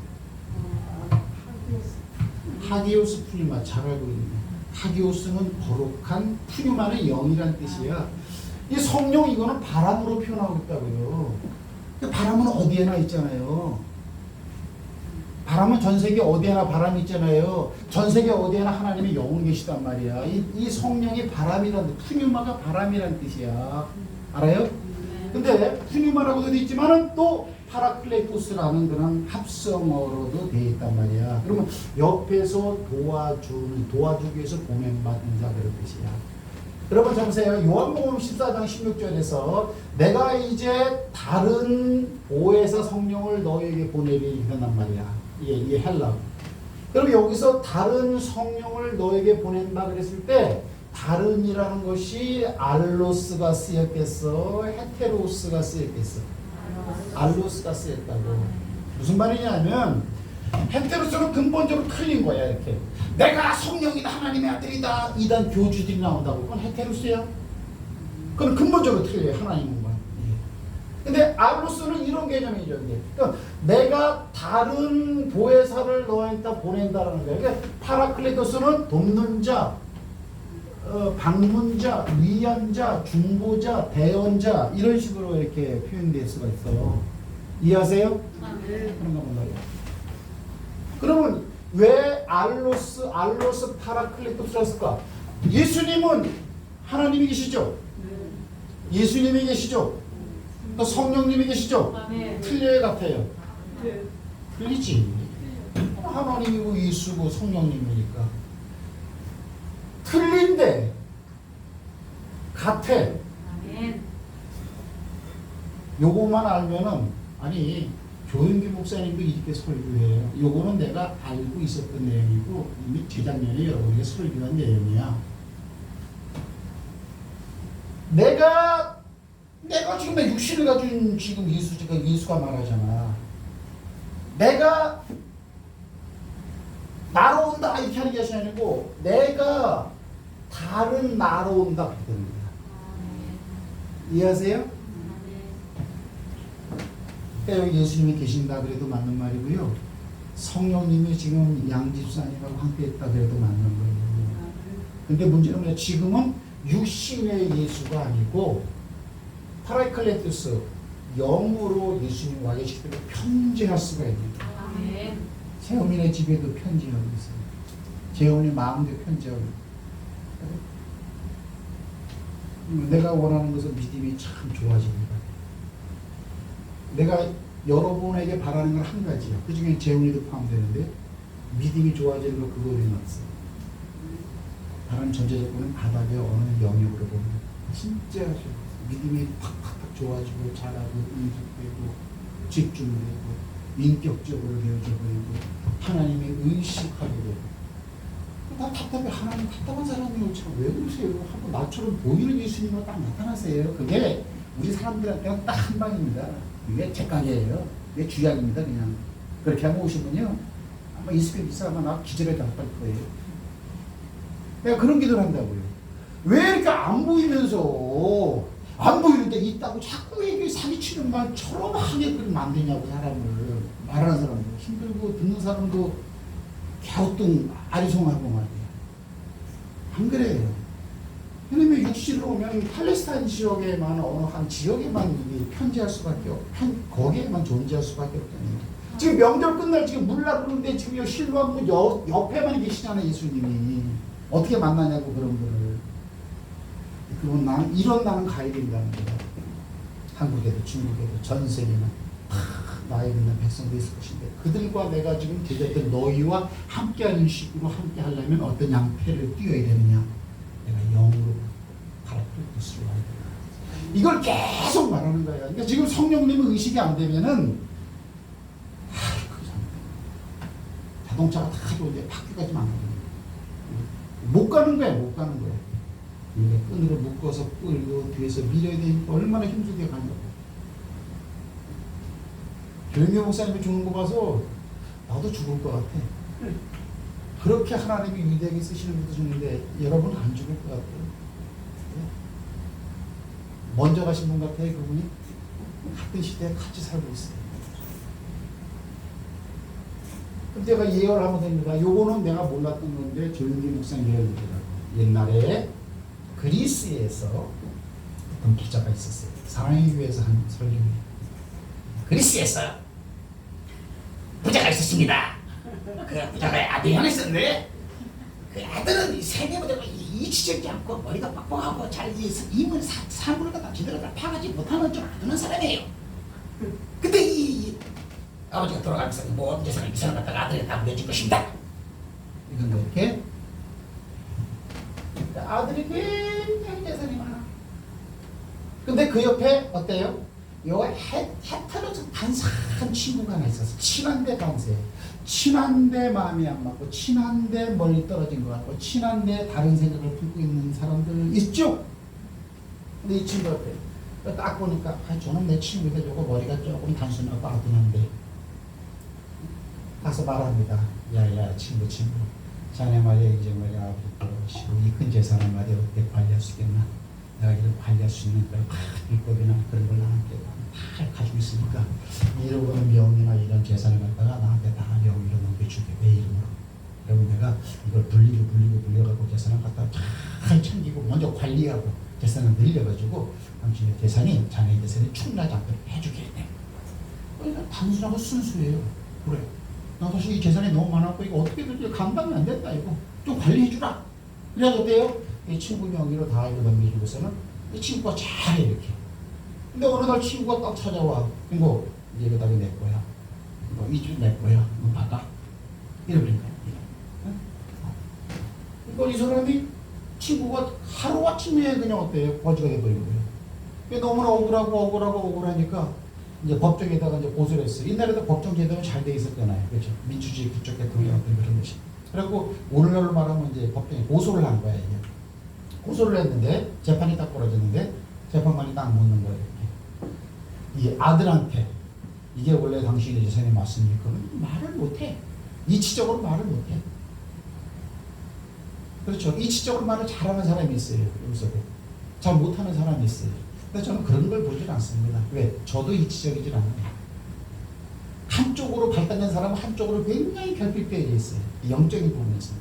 S1: 하기오스 푸뉴마. 잘 알고 있네. 하기오스는 거룩한, 푸뉴마는 영이란 뜻이야. 이 성령 이거는 바람으로 표현하고 있다고요. 바람은 어디에나 있잖아요. 바람은 전 세계 어디에나 바람이 있잖아요. 전 세계 어디에나 하나님의 영은 계시단 말이야. 이 성령이 바람이란 뜻, 푸뉴마가 바람이란 뜻이야. 알아요? 근데 푸뉴마라고도 돼 있지만은 또 파라클레토스라는 그런 합성어로도 돼 있단 말이야. 그러면 옆에서 도와주기 위해서 보냄받은 자 그런 뜻이야. 여러분 자 보세요. 요한복음 14장 16절에서 내가 이제 다른 보혜사 성령을 너에게 보내리 이런단 말이야. 이게 헬라. 그럼 여기서 다른 성령을 너에게 보낸다 그랬을 때 다른이라는 것이 알로스가 쓰였겠어? 헤테로스가 쓰였겠어? 알로스가 쓰였다고. 무슨 말이냐면 헤테로스는 근본적으로 틀린 거야. 이렇게 내가 성령이다 하나님의 아들이다 이단 교주들이 나온다고. 그건 헤테로스야. 그건 근본적으로 틀려요. 하나님과. 근데 알로스는 이런 개념이죠. 이게. 그러니까 내가 다른 보혜사를 너한테 보낸다라는 거예요. 그러니까 파라클레토스는 돕는 자, 방문자, 위안자, 중보자, 대언자 이런 식으로 이렇게 표현될 수가 있어요. 이해하세요? 그런 거 몰라요. 그러면 왜 알로스 파라클레토스였을까? 예수님은 하나님이 계시죠? 예수님이 계시죠? 또 성령님이 계시죠? 틀려요, 같아요? 틀리지. 하나님이고 예수고 성령님이니까. 틀린데 같아. 요것만 알면은 아니 조영기 목사님도 이렇게 설교해요. 요거는 내가 알고 있었던 내용이고 이미 재작년에 여러분에게 설교한 내용이야. 내가 지금 내 육신을 가진 지금 예수가 말하잖아. 내가 나로 온다 이렇게 하는 것이 아니고 내가 다른 나로 온다 그렇게 되는 거야. 이해하세요? 그러니까 여기 예수님이 계신다 그래도 맞는 말이고요. 성령님이 지금 양집사님하고 함께 했다 그래도 맞는 거예요. 근데 문제는 뭐냐? 지금은 육신의 예수가 아니고 파라클레토스 영으로 예수님 와 계시기 때문에 편지할 수가 있습니다. 재훈이네 집에도 편지하고 있어요. 재훈이 마음도 편지하고 있어요. 내가 원하는 것은 믿음이 참 좋아집니다. 내가 여러분에게 바라는 건 한 가지야. 그 중에 재훈이도 포함되는데 믿음이 좋아지는 거 그거에 놨어요. 다른 전제 조건은 바닥에 어느 영역으로 보면 진짜 믿음이 팍팍팍 좋아지고 잘하고 인식되고 집중되고 인격적으로 되어져 버리고 하나님의 의식하게 되고 나 답답해. 하나님 답답한 사람이요. 참 왜 그러세요? 하고 나처럼 보이는 예수님으로 딱 나타나세요. 그게 우리 사람들한테는 딱 한 방입니다. 이게 책강이에요. 이게 주약입니다. 그냥 그렇게 하고 오시면요 아마 이스페 비싸면 나 기절해 나갈 거예요. 내가 그런 기도를 한다고요. 왜 이렇게 안 보이면서 안 보이는데 있다고 자꾸 이게 사기치는 말처럼 하게끔 만드냐고 사람을. 말하는 사람도 힘들고 듣는 사람도 갸우뚱 아리송하고 말이야. 안 그래요. 왜냐면 육신으로 오면 팔레스타인 지역에만 어느 한 지역에만 편지할 수밖에 거기에만 존재할 수밖에 없잖아요. 지금 명절 끝날 지금 물라 그러는데 지금 실로암 옆에만 계시잖아요. 예수님이. 어떻게 만나냐고 그런 거를. 그건 나는 이런 나는 가야 된다는 거야. 한국에도 중국에도 전 세계는 다 나의 믿는 백성도 있을 것인데 그들과 내가 지금 대적된 너희와 함께하는 식으로 함께 하려면 어떤 양패를 띄어야 되느냐. 내가 영으로 파라클레토스로 와야 된다. 이걸 계속 말하는 거야. 그러니까 지금 성령님은 의식이 안 되면은 자동차가 다 좋은데 바퀴까지만 안 가는 못 가는 거야. 못 가는 거야. 끈으로 묶어서 끌고 뒤에서 밀어야 되니까 얼마나 힘들게 가냐고. 조영규 목사님이 죽는 거 봐서 나도 죽을 것 같아. 그렇게 하나님이 위대하게 쓰시는 분도 죽는데 여러분 안 죽을 것 같아요. 먼저 가신 분 같아요. 그분이 같은 시대에 같이 살고 있어요. 그럼 제가 예언을 하면 됩니다. 요거는 내가 몰랐던 건데 조영규 목사님 예언이더라고요. 옛날에 그리스에서 어떤 부자가 있었어요. 사랑의 교회에서 한 설교입니다. 그리스에서 부자가 있었습니다. 그 부자가 아들이 하나 있었는데 그 아들은 세계보다 이치적지 않고 머리가 빡빡하고 잘 인물 사물을 갖다 제대로 다 파가지 못하는 좀 아는 사람이에요. 근데 이 아버지가 돌아가면서 모든 재산을 이 사람 갖다가 아들에게 다 물려줄 것입니다. 이건 이렇게 아들이 굉장히 재산이 많아. 근데 그 옆에 어때요? 요 헤테로적 단사한 친구가 하나 있었어. 친한데 반세. 친한데 마음이 안 맞고 친한데 멀리 떨어진 것 같고 친한데 다른 생각을 품고 있는 사람들 있죠? 근데 이 친구 옆에 딱 보니까 저는 내 친구인데 저거 머리가 조금 단순하고 아둔한데 가서 말합니다. 야야 친구 자네 말이야 이제 말이야 아버지 이 큰 재산을 말이야 어떻게 관리할 수 있겠나? 내가 이런 관리할 수 있는 그런 비법이나 그런 걸 나한테 다 가지고 있으니까 이러고는 명이나 이런 재산을 갖다가 나한테 다 명의로 넘겨주게 내 이름으로. 그러면 내가 이걸 불려갖고 재산을 갖다가 잘 챙기고 먼저 관리하고 재산을 늘려가지고 당신의 재산이 자네의 재산이 충분하지 않도록 해주게 돼. 그러니까 단순하고 순수해요. 그래. 나 사실 이 재산이 너무 많았고 이거 어떻게든 감당이 안 된다 이거. 좀 관리해주라. 그래야 어때요? 이 친구 명의로 다 이거 넘겨주고서는 이 친구가 잘해 이렇게. 근데 어느 날 친구가 딱 찾아와. 이거 이거 다 내 거야. 이거 이 집 내 거야. 이거 받아. 이러는 거야. 그러니까 이 사람이 친구가 하루아침에 그냥 어때요? 거지가 돼버린 거예요. 너무나 억울하니까 이제 법정에다가 이제 고소를 했어요. 옛날에도 법정 제도는 잘 돼 있었잖아요. 그렇죠? 민주주의 그쪽 계통의 어떤 그런 것이. 그래갖고 오늘날로 말하면 이제 법정에 고소를 한 거야, 이게. 고소를 했는데 재판이 딱 벌어졌는데 재판관이 딱 묻는 거예요. 이렇게. 이 아들한테 이게 원래 당신의 재산이 맞습니까? 말을 못해. 이치적으로 말을 못해. 그렇죠. 이치적으로 말을 잘하는 사람이 있어요. 여기서도. 잘 못하는 사람이 있어요. 근데 저는 그런 걸 보질 않습니다. 왜? 저도 이치적이질 않아요. 한쪽으로 발달된 사람은 한쪽으로 굉장히 결핍되어 있어요. 영적인 부분에서.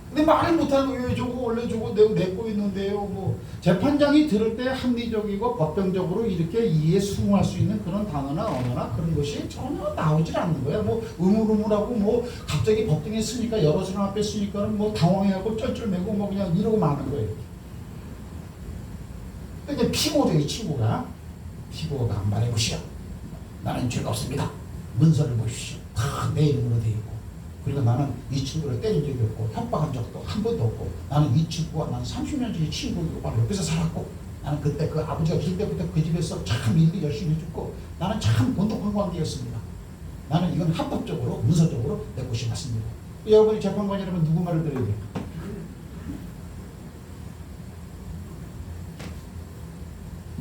S1: 근데 말을 못하는 거예요. 왜 저거 원래 저거 내고 있는데요. 뭐 재판장이 들을 때 합리적이고 법정적으로 이렇게 이해에 수긍할 수 있는 그런 단어나 언어나 그런 것이 전혀 나오질 않는 거예요. 뭐 우물우물하고 뭐 갑자기 법정에 쓰니까 여러 사람 앞에 쓰니까는 뭐 당황해하고 쩔쩔매고 뭐 그냥 이러고 마는 거예요. 근데 피고죠, 이 친구가. 피고가 안 말해보시오. 나는 죄가 없습니다. 문서를 보십시오. 다 내 이름으로 되어 있고. 그리고 나는 이 친구를 때린 적이 없고 협박한 적도 한 번도 없고 나는 이 친구와 난 30년 전에 친구이고 바로 옆에서 살았고 나는 그때 그 아버지가 길 때부터 그 집에서 참 일도 열심히 해줬고 나는 참 돈독한 관계였습니다. 나는 이건 합법적으로 문서적으로 내 것이 맞습니다. 여러분이 재판관이라면 누구 말을 들어야 돼요?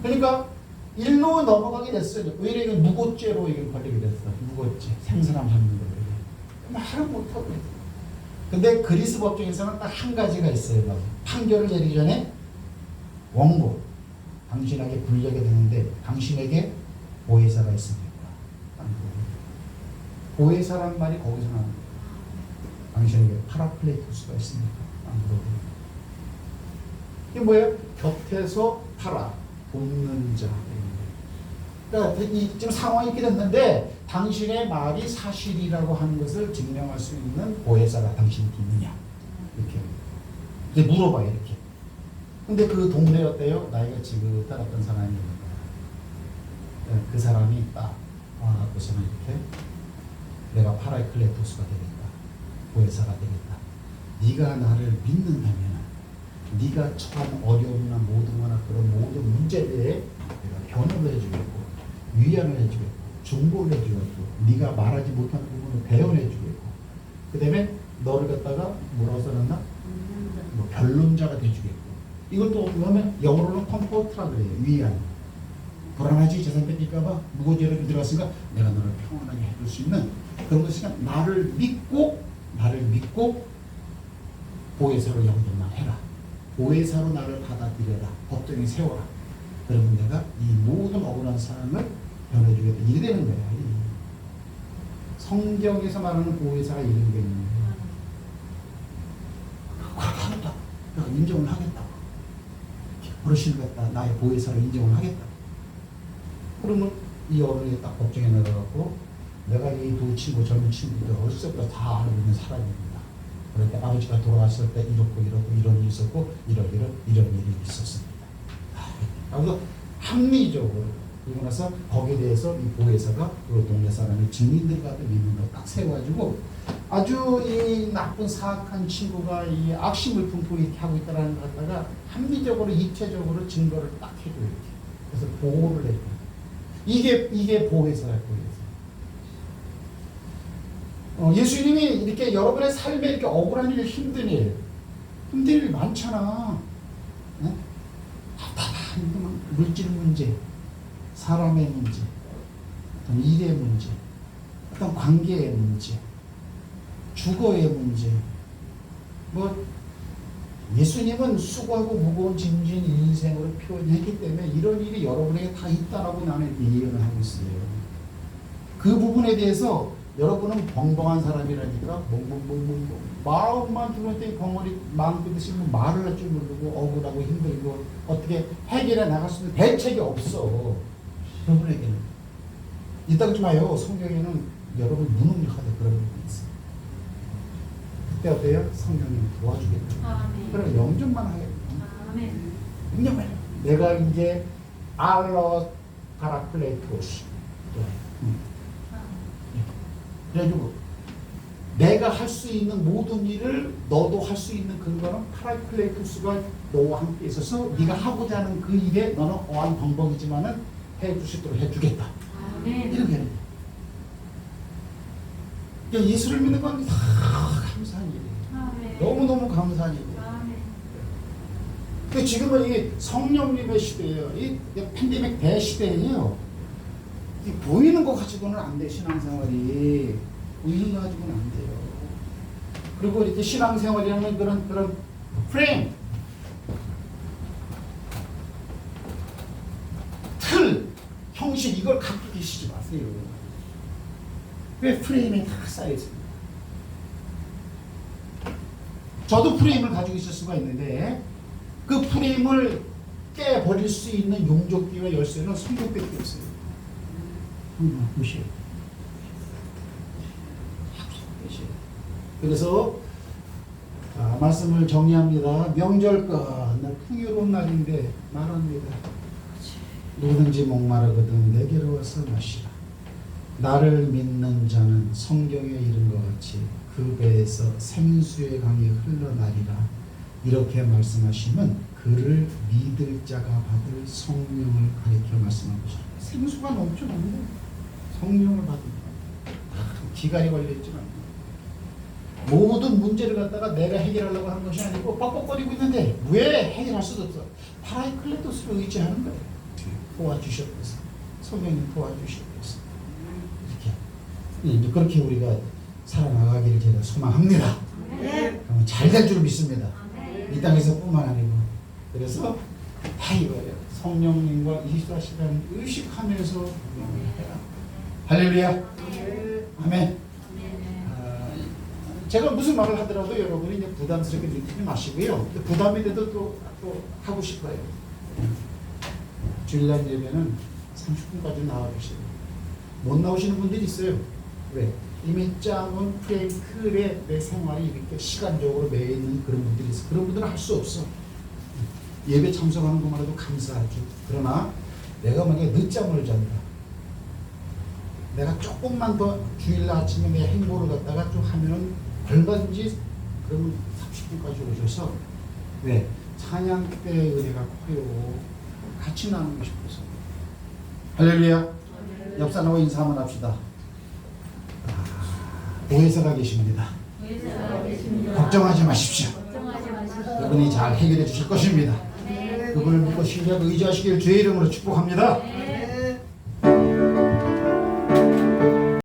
S1: 그러니까 일로 넘어가게 됐어요. 오히려 이건 무고죄로 이걸 걸리게 됐어. 무고죄. 생사람 하는 거예요. 말은 못하고. 근데 그리스 법정에서는 딱 한 가지가 있어요. 판결을 내리기 전에 원고. 당신에게 불리하게 되는데 당신에게 보혜사가 있습니까? 보혜사란 말이 거기서 나오는 거예요. 당신에게 파라클레토스가 있습니까? 안 물어보는 이게 뭐예요? 곁에서 팔아. 돕는 자. 그러니까 지금 상황이 이렇게 됐는데 당신의 말이 사실이라고 하는 것을 증명할 수 있는 보혜사가 당신이 있느냐 이렇게 이제 물어봐요 이렇게. 근데 그 동네에 어때요? 나이가 지긋하던 사람이 그 사람이 딱 와갖고서는 이렇게 내가 파라클레토스가 되겠다. 보혜사가 되겠다. 네가 나를 믿는다면 네가 처한 어려움이나 모든 거나 그런 모든 문제에 대해 내가 변호를 해주겠고 위안을 해주겠고 중보를 해주겠고 네가 말하지 못하는 부분을 배워내주겠고 그 다음에 너를 갖다가 뭐라고 써놨나? 뭐 변론자가 돼주겠고 이것도 보면 영어로는 컴포트라 그래요. 위안. 불안하지 재산 뺏길까봐 무고죄로 들어갔으니까 내가 너를 평안하게 해줄 수 있는 그런 것이니까 나를 믿고 보혜사로 영접만 해라. 보혜사로 나를 받아들여라. 법정에 세워라. 그러면 내가 이 모든 억울한 사람을 변해주겠다. 이래 되는 거야. 성경에서 말하는 보혜사가 이런 게 있는 거야. 그렇게 하겠다. 내가 인정을 하겠다. 어르신을 갖다 나의 보혜사로 인정을 하겠다. 그러면 이 어른이 딱 법정에 나가갖고 내가 이 두 친구 젊은 친구들 어렸을 때부터 다 알고 있는 사람입니다. 그럴 때 아버지가 돌아갔을 때 이렇고 이런 일이 있었고 이런 일이 있었습니다. 그래서 합리적으로 그리고 나서 거기에 대해서 이 보혜사가 그 동네 사람이 증인들과 믿는 걸 딱 세워가지고 아주 이 나쁜 사악한 친구가 이 악심을 품고 이렇게 하고 있다는 걸 갖다가 합리적으로 입체적으로 증거를 딱 해줘요. 이렇게. 그래서 보호를 해줘요. 이게 보혜사예요. 예수님이 이렇게 여러분의 삶에 이렇게 억울한 일, 힘든 일 많잖아. 네? 답답한 물질 문제, 사람의 문제, 어떤 일의 문제, 어떤 관계의 문제, 주거의 문제, 뭐 예수님은 수고하고 무거운 짐진 인생으로 표현했기 때문에 이런 일이 여러분에게 다 있다라고 나는 예언을 하고 있어요. 그 부분에 대해서 여러분은 벙벙한 사람이라니까 멍멍멍멍 마음만 들을 때 벙어리 마음 끝이 말을 할 줄 모르고 억울하고 힘들고 어떻게 해결해 나갈 수 있는 대책이 없어. 여러분에게는 이따 지 마요. 성경에는 여러분 무능력하다 그런 부분이 있어요. 그때 어때요? 성령님이 도와주겠다. 그럼 영접만 하겠다. 영접만 해. 내가 이제 알러 파라클레토스. 그래가지고 내가 할 수 있는 모든 일을 너도 할 수 있는 근거는 파라클레토스가 너와 함께 있어서 네가 하고자 하는 그 일에 너는 어한 벙벙이지만은 해줄 수 있도록 해주겠다. 이렇게 하는 거예요. 그러니까 예수를 믿는 건 감사한 일이에요. 너무너무 감사한 일이에요. 근데 지금은 이 성령님의 시대예요. 이 팬데믹 대시대예요. 이 보이는 거 가지고는 안 돼, 신앙생활이. 보이는 거 가지고는 안 돼요. 그리고 이렇게 신앙생활이라는 그런 프레임, 틀, 형식 이걸 갖고 계시지 마세요. 왜 프레임에 다 쌓여 있습니다. 저도 프레임을 가지고 있을 수가 있는데 그 프레임을 깨버릴 수 있는 용접기와 열쇠는 성경밖에 없어요. 무시해. 그래서 말씀을 정리합니다. 명절과 날 풍요로운 날인데 말합니다. 누구든지 목마르거든 내게로 와서 마시라. 나를 믿는 자는 성경에 이른 것 같이 그 배에서 생수의 강이 흘러나리라. 이렇게 말씀하시면 그를 믿을 자가 받을 성령을 가리켜 말씀한 것이다. 생수가 넘쳐납니다. 성령을 받은 기간이 걸려있지만 모든 문제를 갖다가 내가 해결하려고 하는 것이 아니고 뻑뻑거리고 있는데 왜 해결할 수도 없어. 파라클레토스를 의지하는 거예요. 도와주셨겠어. 성령님 도와주셨겠어. 이렇게 그렇게 우리가 살아나가기를 제가 소망합니다. 잘 될 줄 믿습니다. 이 땅에서뿐만 아니고. 그래서 다 이거예요. 성령님과 24시간 의식하면서 해라. 할렐루야. 아멘. 제가 무슨 말을 하더라도 여러분이 이제 부담스럽게 느끼지 마시고요. 부담이 돼도 또 하고 싶어요. 주일날 예배는 30분까지 나와주세요. 못 나오시는 분들이 있어요. 왜? 이미 짜은 프레임 틀에 내 생활이 이렇게 시간적으로 매여 있는 그런 분들이 있어요. 그런 분들은 할 수 없어. 예배 참석하는 것만 해도 감사하죠. 그러나 내가 만약에 늦잠을 잔다. 내가 조금만 더 주일날 아침에 내 행보를 갖다가 좀 하면은 얼마든지 그러면 30분까지 오셔서 왜? 찬양 때의 은혜가 커요. 같이 나누고 싶어서. 할렐루야. 옆 사람하고 인사 한번 합시다. 오해서가 계십니다. 걱정하지 마십시오. 그분이 잘 해결해 주실 것입니다. 그분을 믿고 신뢰하고 의지하시길 주의 이름으로 축복합니다.